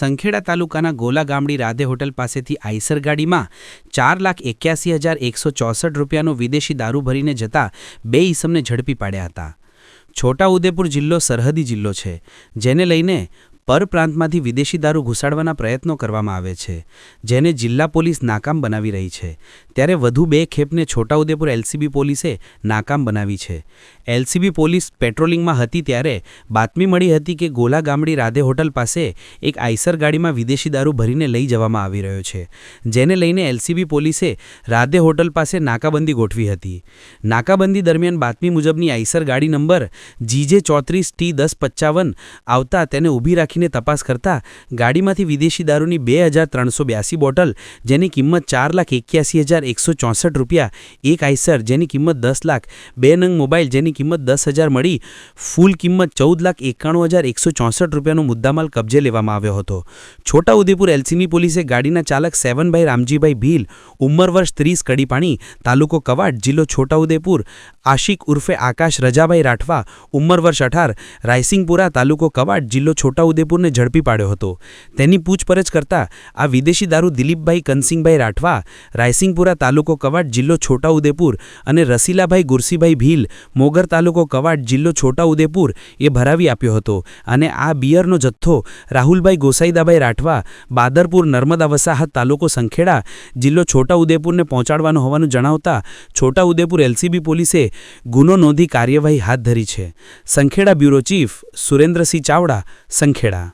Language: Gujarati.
સંખેડા તાલુકાના ગોલા ગામડી રાધે હોટલ પાસેથી આઈસર ગાડીમાં 4,81,164 રૂપિયાનો વિદેશી દારૂ ભરીને જતા 2 ઈસમને ઝડપી પાડ્યા હતા। છોટાઉદેપુર જિલ્લો સરહદી જિલ્લો છે, જેને લઈને પરપ્રાંતમાંથી વિદેશી દારૂ ઘુસાડવાના પ્રયત્નો કરવામાં આવે છે, જેને જિલ્લા પોલીસ નાકામ બનાવી રહી છે। ત્યારે વધુ 2 ખેપને છોટાઉદેપુર એલસીબી પોલીસે નાકામ બનાવી છે। એલસીબી પોલીસ પેટ્રોલિંગમાં હતી ત્યારે બાતમી મળી હતી કે ગોલા ગામડી રાધે હોટલ પાસે એક આઈસર ગાડીમાં વિદેશી દારૂ ભરીને લઈ જવામાં આવી રહ્યો છે, જેને લઈને એલસીબી પોલીસે રાધે હોટલ પાસે નાકાબંધી ગોઠવી હતી। નાકાબંધી દરમિયાન બાતમી મુજબની આઈસર ગાડી નંબર GJ34T1055 આવતા તેને ઊભી રાખીને તપાસ કરતા ગાડીમાંથી વિદેશી દારૂની 2382 બોટલ, જેની કિંમત 4,81,164 રૂપિયા, એક આઈસર જેની કિંમત 10 લાખ, 2 નંગ મોબાઈલ જેની કિંમત 10,000 મળી ફૂલ કિંમત 14,91,164 રૂપિયાનો મુદ્દામાલ કબજે લેવામાં આવ્યો હતો। છોટાઉદેપુર એલસીબી પોલીસે ગાડીના ચાલક સેવનભાઈ રામજીભાઈ ભીલ, ઉંમર વર્ષ 30, કડીપાણી, તાલુકો કવાડ, જિલ્લો છોટાઉદેપુર, આશિક ઉર્ફે આકાશ રજાભાઈ રાઠવા, ઉંમર વર્ષ 18, રાયસિંગપુરા, તાલુકો કવાડ, જિલ્લો છોટાઉદેપુરને ઝડપી પાડ્યો હતો। તેની પૂછપરછ કરતા આ વિદેશી દારૂ દિલીપભાઈ કનસિંગભાઈ રાઠવા, રાયસિંગપુરા, તાલુકો કવાડ, જિલ્લો છોટાઉદેપુર અને રસીલાભાઈ ગુરસીભાઈ ભીલ, મોગર, તાલુકો કવાડ, જિલ્લો છોટાઉદેપુર એ ભરાવી આપ્યો હતો અને આ બિયરનો જથ્થો રાહુલભાઈ ગોસાઈદાભાઈ રાઠવા, બાદરપુર, નર્મદા વસાહત, તાલુકો સંખેડા, જિલ્લો છોટાઉદેપુરને પહોંચાડવાનો હોવાનું જણાવતા છોટાઉદેપુર એલસીબી પોલીસે ગુનો નોંધી કાર્યવાહી હાથ ધરી છે। Sankheda bureau chief Surendrasinh Chavda, Sankheda.